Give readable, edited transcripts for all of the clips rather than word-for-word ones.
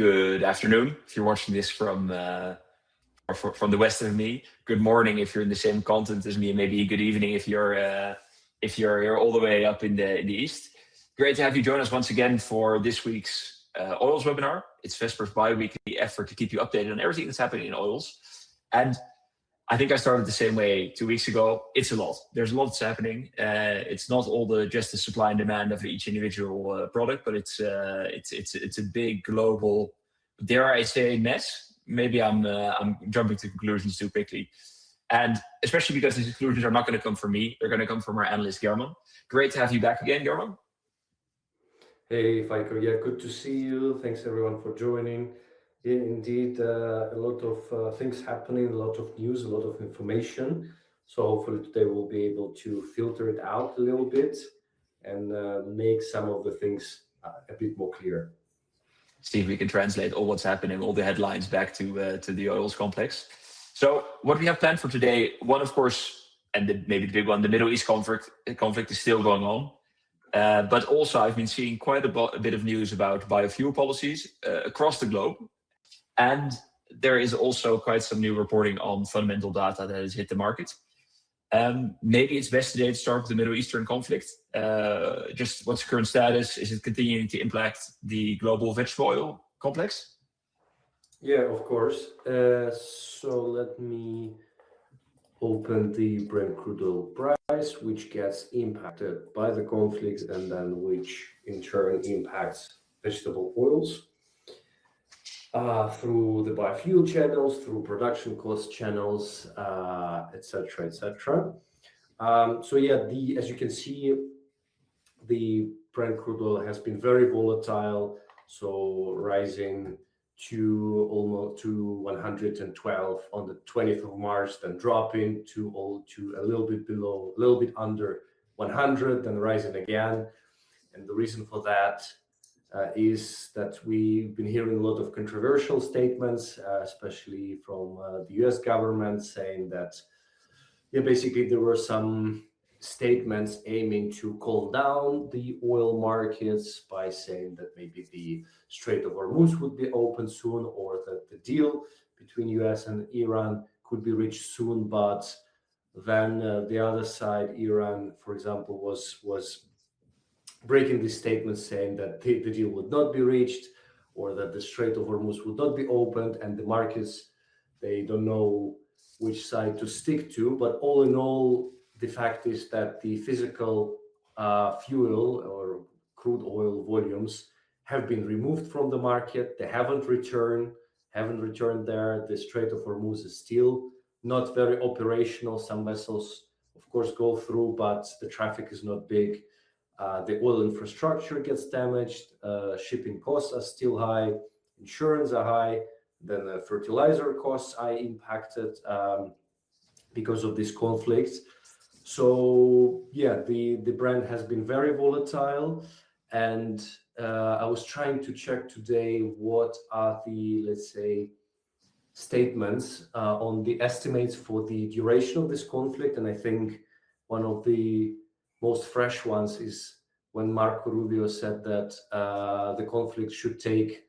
good afternoon if you're watching this from the west of me. Good morning if you're in the same continent as me, and maybe good evening if you're all the way up in the east. Great to have you join us once again for this week's oils webinar. It's Vesper's bi-weekly effort to keep you updated on everything that's happening in oils. And I think I started the same way 2 weeks ago. It's a lot. There's a lot that's happening. It's not all just the supply and demand of each individual product, but it's a big global, dare I say, mess. Maybe I'm jumping to conclusions too quickly, and especially because these conclusions are not going to come from me. They're going to come from our analyst German. Great to have you back again, German. Hey, Faiko. Yeah, good to see you. Thanks everyone for joining. Yeah, indeed, a lot of things happening, a lot of news, a lot of information. So hopefully today we'll be able to filter it out a little bit and make some of the things a bit more clear. See if we can translate all what's happening, all the headlines back to the oils complex. So what we have planned for today, one, of course, and maybe the big one, the Middle East conflict is still going on. But also I've been seeing quite a bit of news about biofuel policies across the globe. And there is also quite some new reporting on fundamental data that has hit the market. Maybe it's best today to start with the Middle Eastern conflict. Just what's the current status? Is it continuing to impact the global vegetable oil complex? Yeah, of course. So let me open the Brent crude oil price, which gets impacted by the conflict and then which in turn impacts vegetable oils. Through the biofuel channels, through production cost channels, etc., etc. So yeah, as you can see, the Brent crude oil has been very volatile, so rising to almost to 112 on the 20th of March, then dropping to a little bit below, a little bit under 100, then rising again. And the reason for that is that we've been hearing a lot of controversial statements, especially from the US government, saying that basically there were some statements aiming to calm down the oil markets by saying that maybe the Strait of Hormuz would be open soon, or that the deal between US and Iran could be reached soon. But then the other side, Iran, for example, was breaking this statement, saying that the deal would not be reached, or that the Strait of Hormuz would not be opened, and the markets, they don't know which side to stick to. But all in all, the fact is that the physical fuel or crude oil volumes have been removed from the market. They haven't returned there. The Strait of Hormuz is still not very operational. Some vessels, of course, go through, but the traffic is not big. The oil infrastructure gets damaged, shipping costs are still high, insurance are high, then the fertilizer costs are impacted because of this conflict. So yeah, the Brent has been very volatile, and I was trying to check today what are the, let's say, statements on the estimates for the duration of this conflict, and I think one of the most fresh ones is when Marco Rubio said that the conflict should take,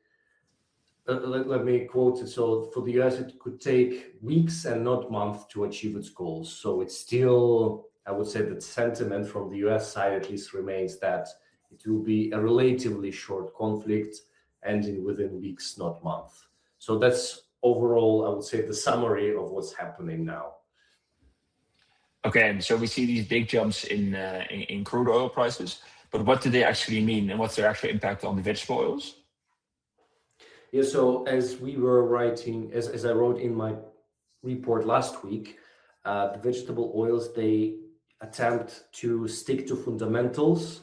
let me quote it, so for the US it could take weeks and not months to achieve its goals. So it's still, I would say that sentiment from the US side at least remains that it will be a relatively short conflict ending within weeks, not months. So that's overall, I would say, the summary of what's happening now. Okay, and so we see these big jumps in crude oil prices, but what do they actually mean, and what's their actual impact on the vegetable oils? Yeah, so as we were writing, as I wrote in my report last week, the vegetable oils, they attempt to stick to fundamentals,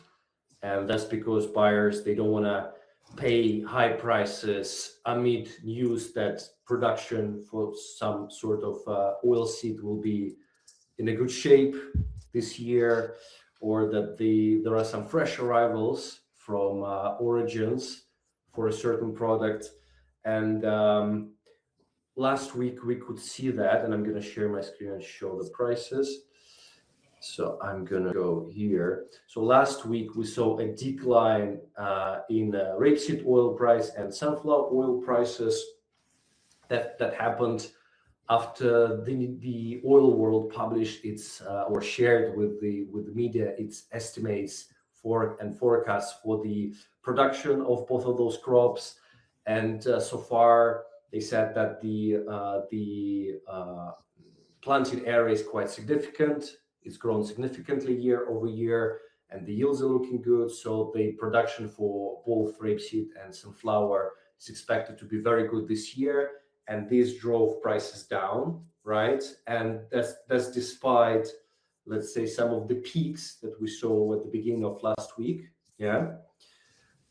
and that's because buyers, they don't want to pay high prices amid news that production for some sort of oil seed will be in a good shape this year, or that there are some fresh arrivals from origins for a certain product. And last week we could see that, and I'm going to share my screen and show the prices. So I'm gonna go here. So last week we saw a decline in rapeseed oil price and sunflower oil prices. That happened after the oil world published its or shared with the media its estimates for and forecasts for the production of both of those crops. And so far they said that the planted area is quite significant. It's grown significantly year over year, and the yields are looking good. So the production for both rapeseed and sunflower is expected to be very good this year, and this drove prices down, right? And that's despite, let's say, some of the peaks that we saw at the beginning of last week. Yeah.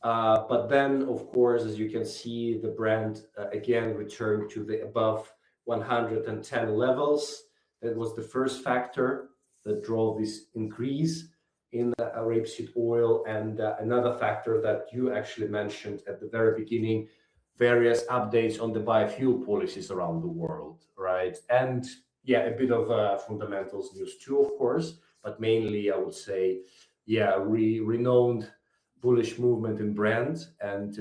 But then, of course, as you can see, the Brent again returned to the above 110 levels. That was the first factor that drove this increase in rapeseed oil. And another factor that you actually mentioned at the very beginning, various updates on the biofuel policies around the world, right? And yeah, a bit of fundamentals news too, of course, but mainly I would say, yeah, renowned bullish movement in Brent and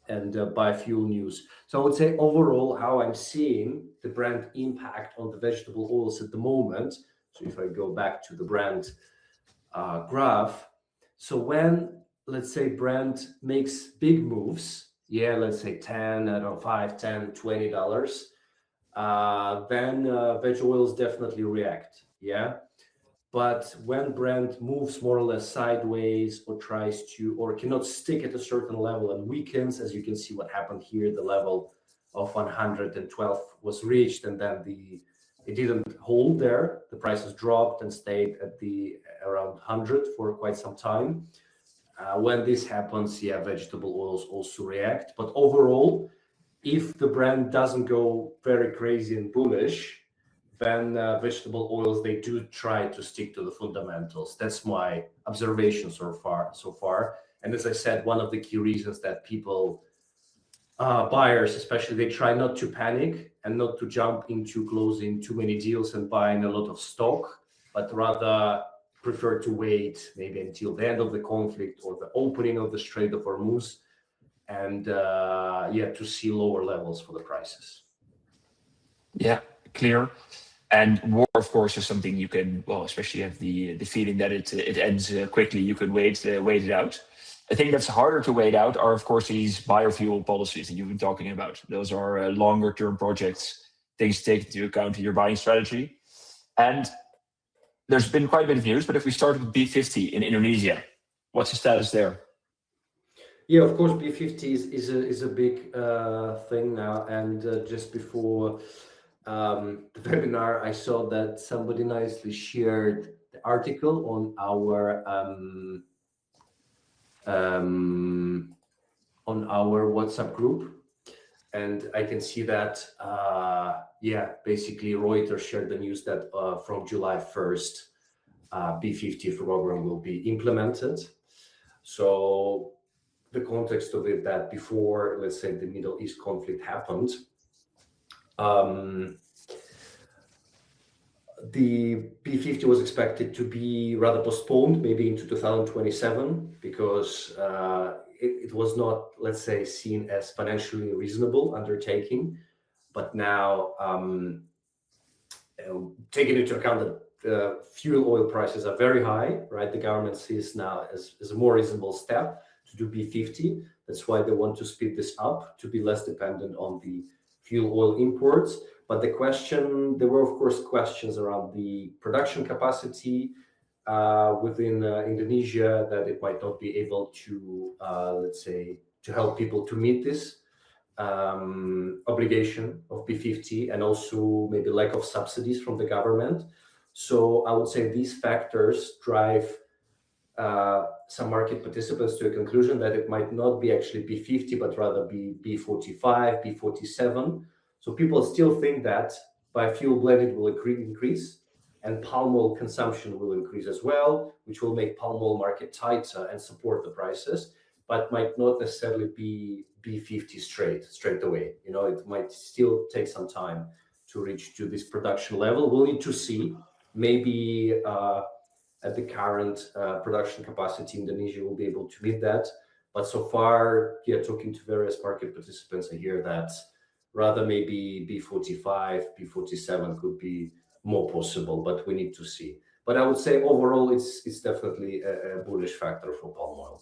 biofuel news. So I would say overall, how I'm seeing the Brent impact on the vegetable oils at the moment. So if I go back to the Brent graph, so when, let's say, Brent makes big moves, yeah, let's say 10, I don't know, 5, 10, $20, then veg oils definitely react, yeah. But when Brent moves more or less sideways or tries to, or cannot stick at a certain level and weakens, as you can see what happened here, the level of 112 was reached, and then it didn't hold there. The prices dropped and stayed at the around 100 for quite some time. When this happens, yeah, vegetable oils also react. But overall, if the Brent doesn't go very crazy and bullish, then vegetable oils, they do try to stick to the fundamentals. That's my observation so far. And as I said, one of the key reasons that people, buyers especially, they try not to panic and not to jump into closing too many deals and buying a lot of stock, but rather prefer to wait maybe until the end of the conflict or the opening of the Strait of Hormuz, and yeah, to see lower levels for the prices. Yeah, clear. And war, of course, is something you can, well, especially have the feeling that it ends quickly. You can wait it out. I think that's harder to wait out are, of course, these biofuel policies that you've been talking about. Those are longer term projects, things to take into account in your buying strategy. And there's been quite a bit of news, but if we start with B50 in Indonesia, what's the status there? Yeah, of course, B50 is a big thing now. And just before the webinar, I saw that somebody nicely shared the article on our WhatsApp group, and I can see that yeah, basically Reuters shared the news that from July 1st, B50 program will be implemented. So the context of it, that before, let's say, the Middle East conflict happened, the B50 was expected to be rather postponed, maybe into 2027, because it was not, let's say, seen as financially reasonable undertaking. But now, taking into account that the fuel oil prices are very high, right? The government sees now as a more reasonable step to do B50. That's why they want to speed this up to be less dependent on the fuel oil imports. But there were of course questions around the production capacity within Indonesia, that it might not be able to, let's say, to help people to meet this obligation of B50, and also maybe lack of subsidies from the government. So I would say these factors drive some market participants to a conclusion that it might not be actually B50, but rather be B45, B47. So people still think that biofuel blended will increase, and palm oil consumption will increase as well, which will make palm oil market tighter and support the prices, but might not necessarily be B50 straight away. You know, it might still take some time to reach to this production level. We'll need to see. maybe at the current production capacity, Indonesia will be able to meet that. But so far, talking to various market participants, I hear that rather maybe B45, B47 could be more possible, but we need to see. But I would say overall, it's definitely a bullish factor for palm oil.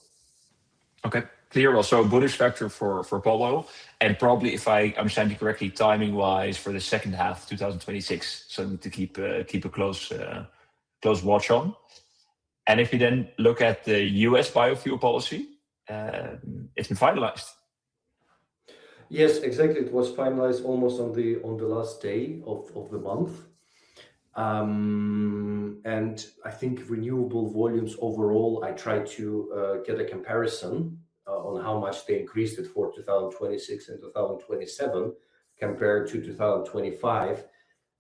Okay, clear. Also, bullish factor for palm oil, and probably, if I understand you correctly, timing wise for the second half of 2026. So we need to keep a close watch on. And if you then look at the US biofuel policy, it's been finalized. Yes, exactly. It was finalized almost on the last day of the month. And I think renewable volumes overall, I tried to get a comparison on how much they increased it for 2026 and 2027 compared to 2025.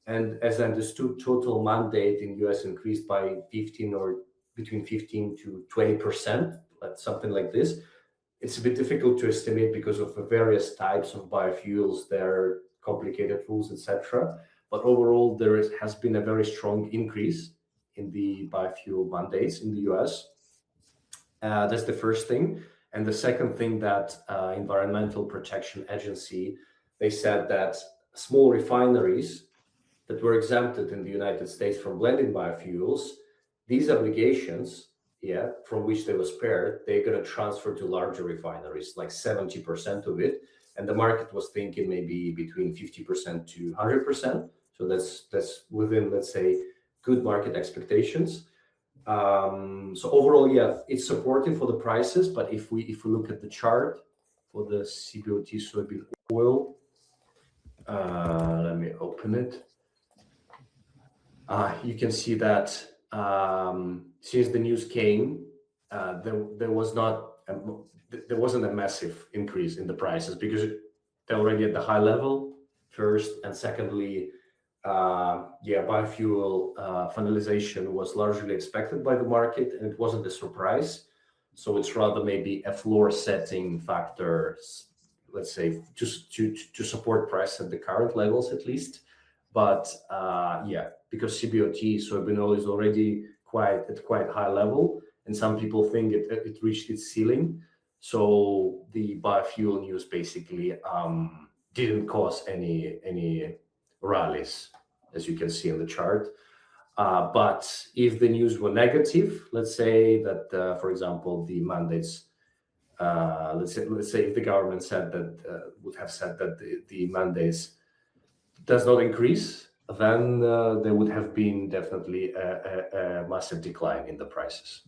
And as I understood, total mandate in US increased by 15 or between 15 to 20%, something like this. It's a bit difficult to estimate because of the various types of biofuels, their complicated rules, etc. But overall, has been a very strong increase in the biofuel mandates in the US. That's the first thing. And the second thing, that Environmental Protection Agency, they said that small refineries that were exempted in the United States from blending biofuels, these obligations, from which they were spared, they're going to transfer to larger refineries, like 70% of it. And the market was thinking maybe between 50% to 100%. So that's within, let's say, good market expectations. So overall, it's supportive for the prices. But if we look at the chart for the CBOT soybean oil, let me open it. You can see that since the news came, there wasn't a massive increase in the prices because they're already at the high level, first, and secondly, biofuel finalization was largely expected by the market, and it wasn't a surprise. So it's rather maybe a floor setting factor, let's say, just to support price at the current levels at least. But because CBOT soybean oil is already at quite high level, and some people think it reached its ceiling. So the biofuel news basically didn't cause any rallies, as you can see in the chart. But if the news were negative, let's say that, for example, the mandates, let's say if the government would have said that the mandates does not increase, then there would have been definitely a massive decline in the prices.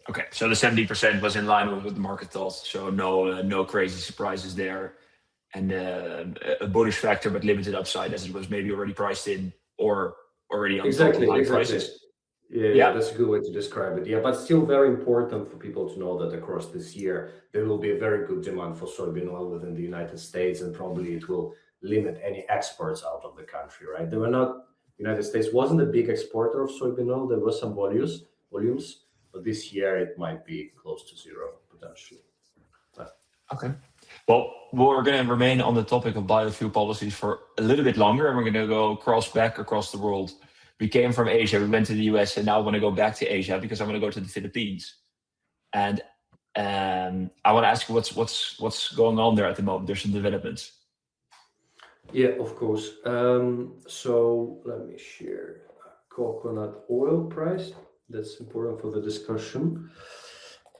Okay, so the 70% was in line with what the market thought. So no crazy surprises there, and a bullish factor, but limited upside, as it was maybe already priced in or already on top of high prices. Yeah, that's a good way to describe it. Yeah, but still very important for people to know that across this year there will be a very good demand for soybean oil within the United States, and probably it will limit any exports out of the country, right? United States wasn't a big exporter of soybean oil. There were some volumes, but this year it might be close to zero potentially. Okay. Well, we're going to remain on the topic of biofuel policies for a little bit longer, and we're going to go back across the world. We came from Asia, we went to the US, and now I want to go back to Asia because I want to go to the Philippines. And I want to ask you what's going on there at the moment. There's some developments. Yeah, of course. So let me share coconut oil price. That's important for the discussion.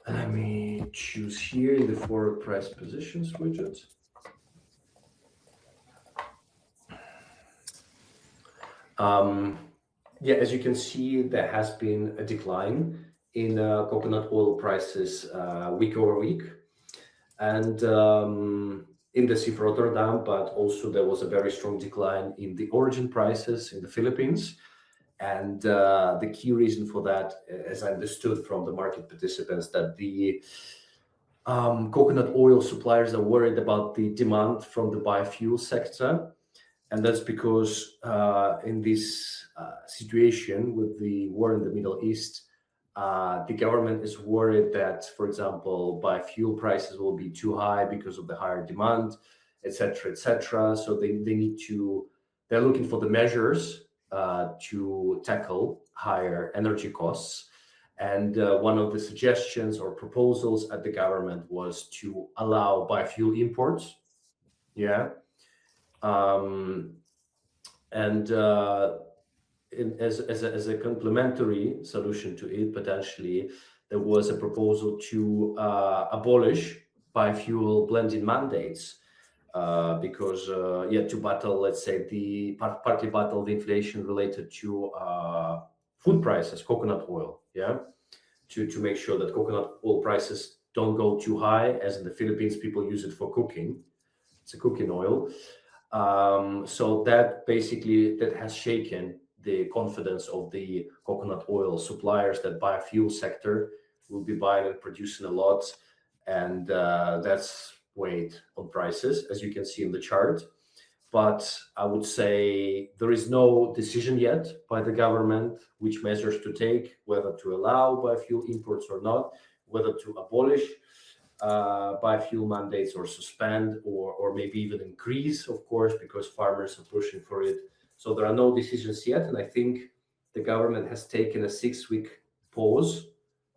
Let me choose here the forward price positions widget. As you can see, there has been a decline in coconut oil prices week over week. And in the Sea of Rotterdam, but also there was a very strong decline in the origin prices in the Philippines. And the key reason for that, as I understood from the market participants, that the coconut oil suppliers are worried about the demand from the biofuel sector. And that's because in this situation with the war in the Middle East, the government is worried that, for example, biofuel prices will be too high because of the higher demand, etc., etc. So they're looking for the measures to tackle higher energy costs. And one of the suggestions or proposals at the government was to allow biofuel imports. Yeah. And as a complementary solution to it, potentially, there was a proposal to abolish biofuel blending mandates because, to battle, let's say, partly battle the inflation related to food prices, coconut oil, to make sure that coconut oil prices don't go too high, as in the Philippines, people use it for cooking. It's a cooking oil. So that basically that has shaken the confidence of the coconut oil suppliers that biofuel sector will be buying and producing a lot, and that's weighed on prices, as you can see in the chart. But I would say there is no decision yet by the government which measures to take, whether to allow biofuel imports or not, whether to abolish biofuel mandates or suspend or maybe even increase, of course, because farmers are pushing for it. So there are no decisions yet. And I think the government has taken a 6-week pause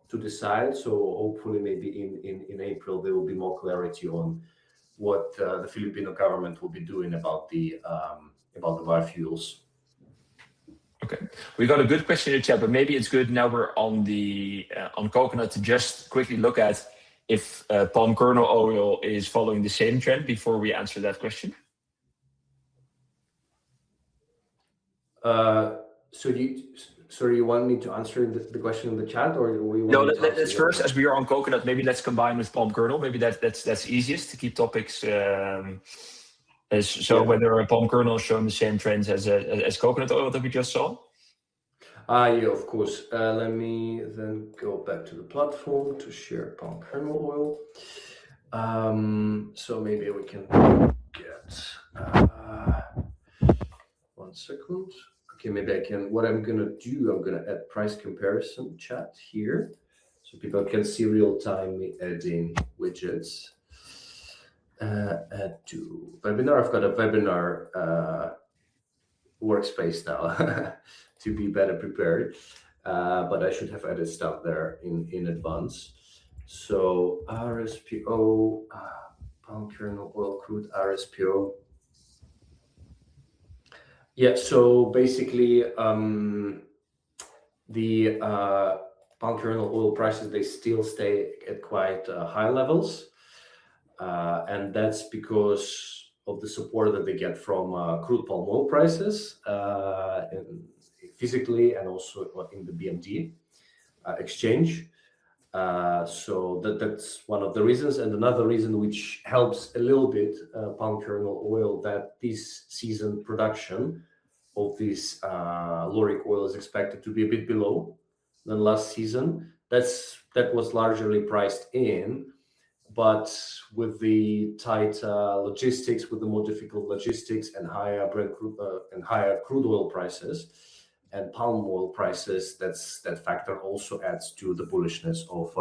to decide. So hopefully maybe in April, there will be more clarity on what the Filipino government will be doing about the biofuels. Okay, we got a good question in the chat, but maybe it's good now we're on the on coconut to just quickly look at if palm kernel oil is following the same trend before we answer that question. You want me to answer the question in the chat, or we want No, me to let's first, as we are on coconut, maybe let's combine with palm kernel. Maybe that's easiest to keep topics. Whether a palm kernel is showing the same trends as coconut oil that we just saw. Yeah, of course. Let me then go back to the platform to share palm kernel oil. So maybe we can get 1 second. Okay, maybe I can. What I'm gonna do, I'm gonna add price comparison chat here, so people can see real time me adding widgets. Add to webinar. I've got a webinar workspace now to be better prepared, but I should have added stuff there in advance. So RSPO, palm kernel oil crude RSPO. Yeah, so basically the palm kernel oil prices, they still stay at quite high levels, and that's because of the support that they get from crude palm oil prices physically and also in the BMD exchange. So that's one of the reasons. And another reason which helps a little bit palm kernel oil, that this season production of this lauric oil is expected to be a bit below than last season. That was largely priced in, but with the tight logistics, with the more difficult logistics and higher Brent crude and higher crude oil prices and palm oil prices, that factor also adds to the bullishness of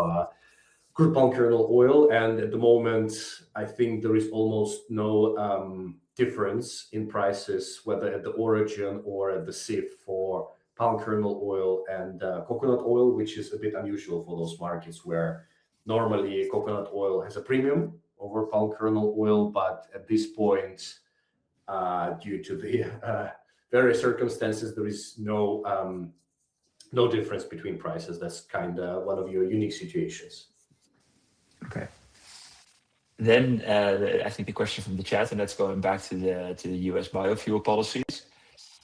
crude palm kernel oil. And at the moment, I think there is almost no difference in prices, whether at the origin or at the sieve, for palm kernel oil and coconut oil, which is a bit unusual for those markets where normally coconut oil has a premium over palm kernel oil. But at this point, due to the various circumstances, there is no difference between prices. That's kind of one of your unique situations. Okay. Then I think the question from the chat, and that's going back to the US biofuel policies.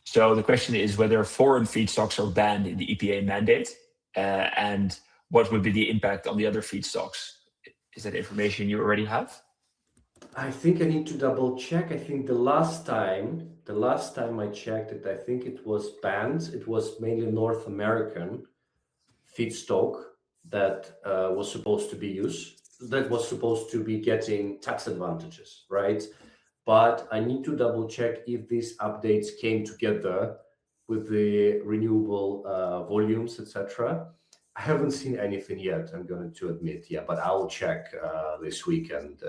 So the question is whether foreign feedstocks are banned in the EPA mandate, and what would be the impact on the other feedstocks? Is that information you already have? I think I need to double check. I think the last time I checked it, I think it was banned. It was mainly North American feedstock that was supposed to be used, that was supposed to be getting tax advantages, right? But I need to double check if these updates came together with the renewable volumes, etc. I haven't seen anything yet, I'm going to admit. Yeah, but I'll check this week, and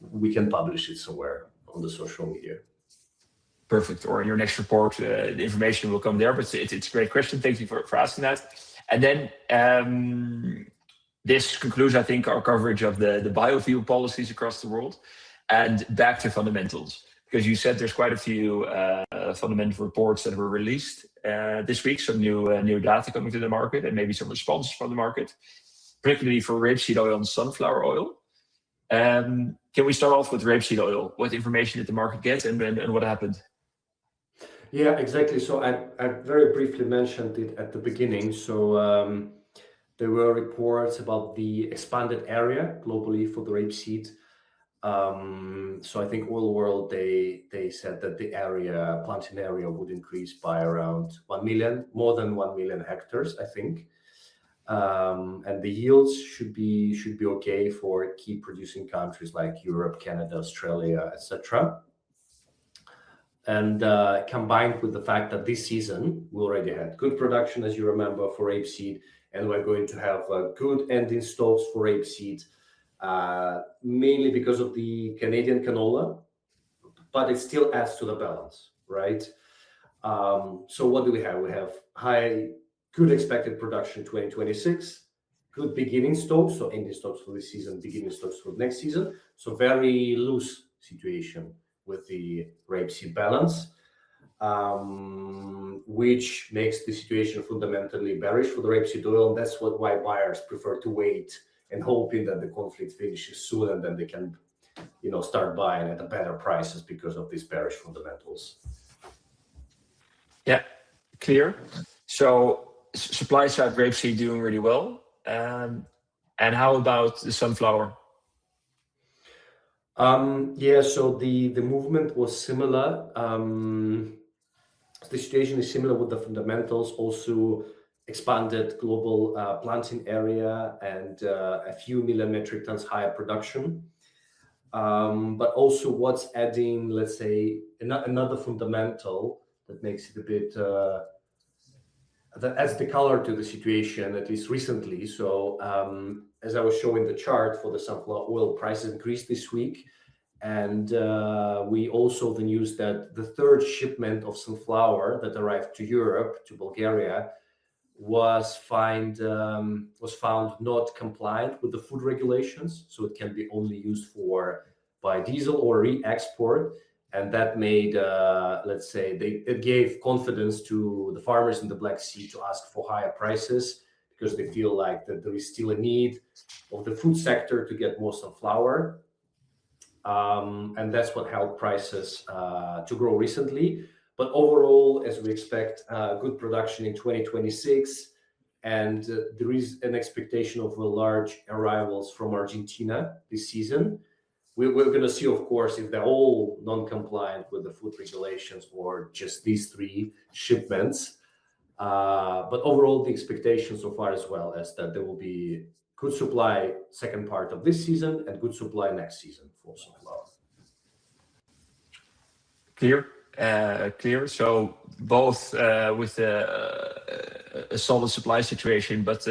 we can publish it somewhere on the social media. Perfect. Or in your next report, the information will come there. But it's a great question. Thank you for asking that. And then this concludes, I think, our coverage of the biofuel policies across the world. And back to fundamentals, because you said there's quite a few fundamental reports that were released this week, some new data coming to the market, and maybe some responses from the market, particularly for rapeseed oil and sunflower oil. Can we start off with rapeseed oil? What information did the market get, and what happened? Yeah, exactly. So I very briefly mentioned it at the beginning. So there were reports about the expanded area globally for the rapeseed. So I think Oil World, they said that the planting area would increase by around 1 million, more than 1 million hectares, I think. And the yields should be okay for key producing countries like Europe, Canada, Australia, etc. And combined with the fact that this season we already had good production, as you remember, for rapeseed, and we're going to have good ending stocks for rapeseed, mainly because of the Canadian canola, but it still adds to the balance, right? So what do we have? We have good expected production 2026, good beginning stocks, so ending stocks for this season, beginning stocks for next season. So very loose situation with the rapeseed balance, which makes the situation fundamentally bearish for the rapeseed oil. And that's why buyers prefer to wait and hoping that the conflict finishes soon, and then they can, start buying at better prices because of these bearish fundamentals. Yeah, clear. So supply side rapeseed doing really well. And how about the sunflower? So the movement was similar. The situation is similar with the fundamentals, also expanded global planting area and a few million metric tons higher production. But also what's adding, let's say, another fundamental that makes it a bit, that adds the color to the situation, at least recently. So as I was showing the chart for the sunflower oil, prices increased this week. And we also the news that the third shipment of sunflower that arrived to Europe, to Bulgaria, was found not compliant with the food regulations. So it can be only used for biodiesel or re-export. And that made, let's say, it gave confidence to the farmers in the Black Sea to ask for higher prices, because they feel like that there is still a need of the food sector to get more sunflower. And that's what helped prices to grow recently. But overall, as we expect good production in 2026, and there is an expectation of large arrivals from Argentina this season, we're going to see, of course, if they're all non-compliant with the food regulations or just these three shipments. But overall, the expectation so far as well is that there will be good supply second part of this season and good supply next season for sunflower. Clear. So both with a solid supply situation, but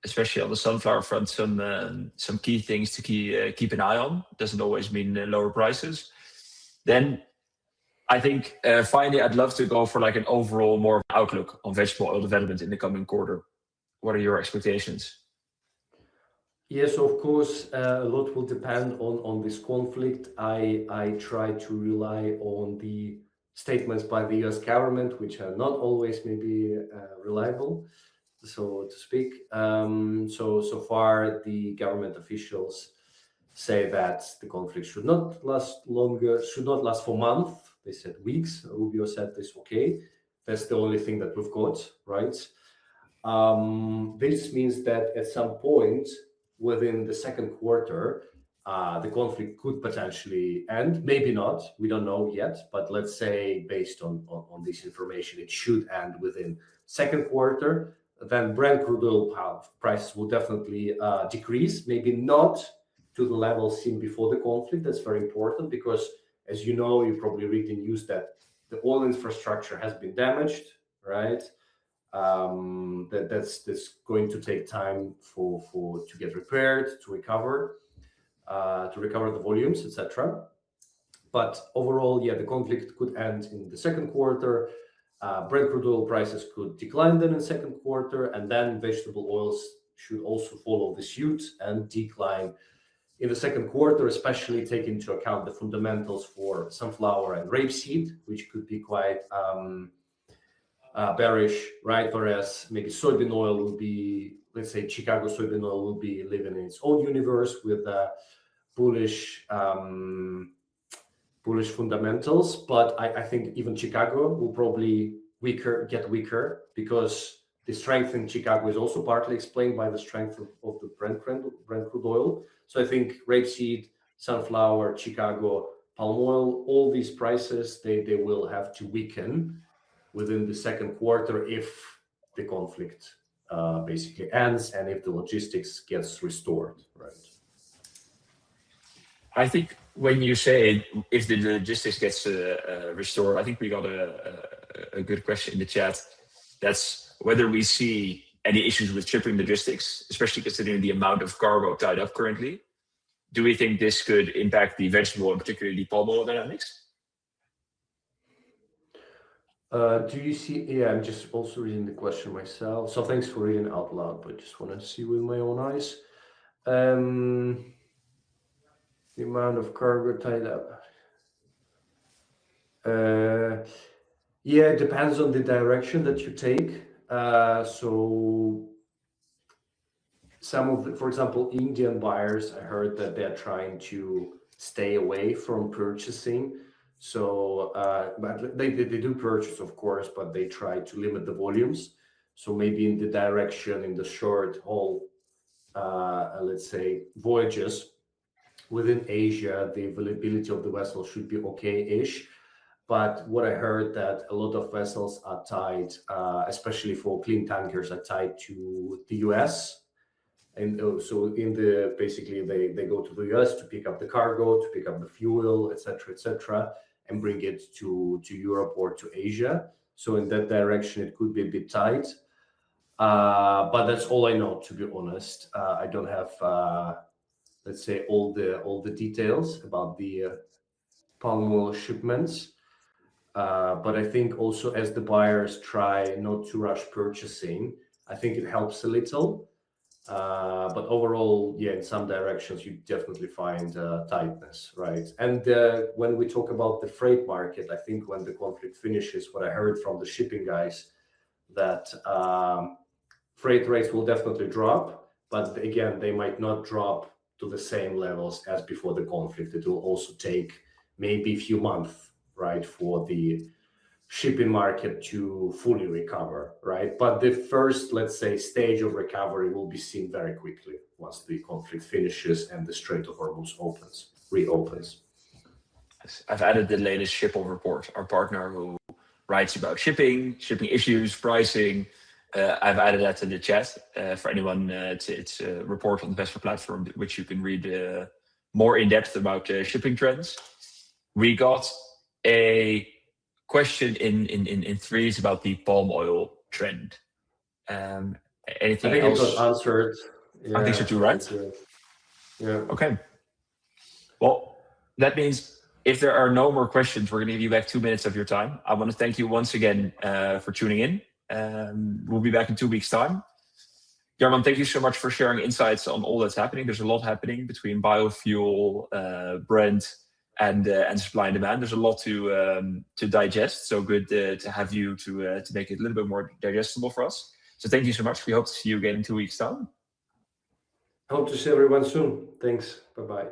especially on the sunflower front, some key things to keep an eye on. Doesn't always mean lower prices. Then I think finally, I'd love to go for like an overall more outlook on vegetable oil development in the coming quarter. What are your expectations? Yes, of course, a lot will depend on this conflict. I try to rely on the statements by the US government, which are not always maybe reliable, so to speak. So far, the government officials say that the conflict should not last for months. They said weeks. Rubio said this, okay. That's the only thing that we've got, right? This means that at some point within the second quarter, the conflict could potentially end. Maybe not. We don't know yet. But let's say based on this information, it should end within second quarter. Then Brent crude oil prices will definitely decrease. Maybe not to the level seen before the conflict. That's very important because, as you know, you probably read the news that the oil infrastructure has been damaged, right? That's going to take time to get repaired, to recover the volumes, etc. But overall, yeah, the conflict could end in the second quarter. Brent crude oil prices could decline then in the second quarter, and then vegetable oils should also follow the suit and decline in the second quarter, especially take into account the fundamentals for sunflower and rapeseed, which could be quite bearish, right? Whereas maybe soybean oil will be, let's say Chicago soybean oil will be living in its own universe with bullish fundamentals. But I think even Chicago will probably get weaker, because the strength in Chicago is also partly explained by the strength of the Brent crude oil. So I think rapeseed, sunflower, Chicago, palm oil, all these prices, they will have to weaken within the second quarter if the conflict basically ends and if the logistics gets restored, right? I think when you say if the logistics gets restored, I think we got a good question in the chat. That's whether we see any issues with shipping logistics, especially considering the amount of cargo tied up currently. Do we think this could impact the vegetable and particularly the palm oil dynamics? Do you see? Yeah, I'm just also reading the question myself. So thanks for reading out loud, but just want to see with my own eyes. The amount of cargo tied up. Yeah, it depends on the direction that you take. So some of the, for example, Indian buyers, I heard that they're trying to stay away from purchasing. So, but they do purchase, of course, but they try to limit the volumes. So maybe in the direction, in the short haul, let's say voyages within Asia, the availability of the vessel should be okay-ish. But what I heard that a lot of vessels are tied, especially for clean tankers, are tied to the US. And so in the basically they go to the US to pick up the cargo, to pick up the fuel, etc., and bring it to Europe or to Asia. So in that direction, it could be a bit tight. But that's all I know, to be honest. I don't have, let's say, all the details about the palm oil shipments. But I think also as the buyers try not to rush purchasing, I think it helps a little. But overall, yeah, in some directions, you definitely find tightness, right? And when we talk about the freight market, I think when the conflict finishes, what I heard from the shipping guys, that freight rates will definitely drop, but again, they might not drop to the same levels as before the conflict. It will also take maybe a few months, right, for the shipping market to fully recover, right? But the first, let's say, stage of recovery will be seen very quickly once the conflict finishes and the Strait of Hormuz reopens. I've added the latest Schiphol report, our partner who writes about shipping issues, pricing. I've added that to the chat for anyone. It's a report on the Vesper platform, which you can read more in depth about shipping trends. We got a question in threes about the palm oil trend. Anything I think else? it was answered. Yeah, I think so too, right? Yeah. Okay. Well, that means if there are no more questions, we're going to give you back 2 minutes of your time. I want to thank you once again for tuning in. We'll be back in 2 weeks' time. Jarman, thank you so much for sharing insights on all that's happening. There's a lot happening between biofuel, Brent, and supply and demand. There's a lot to digest. So good to have you to make it a little bit more digestible for us. So thank you so much. We hope to see you again in 2 weeks' time. Hope to see everyone soon. Thanks. Bye-bye.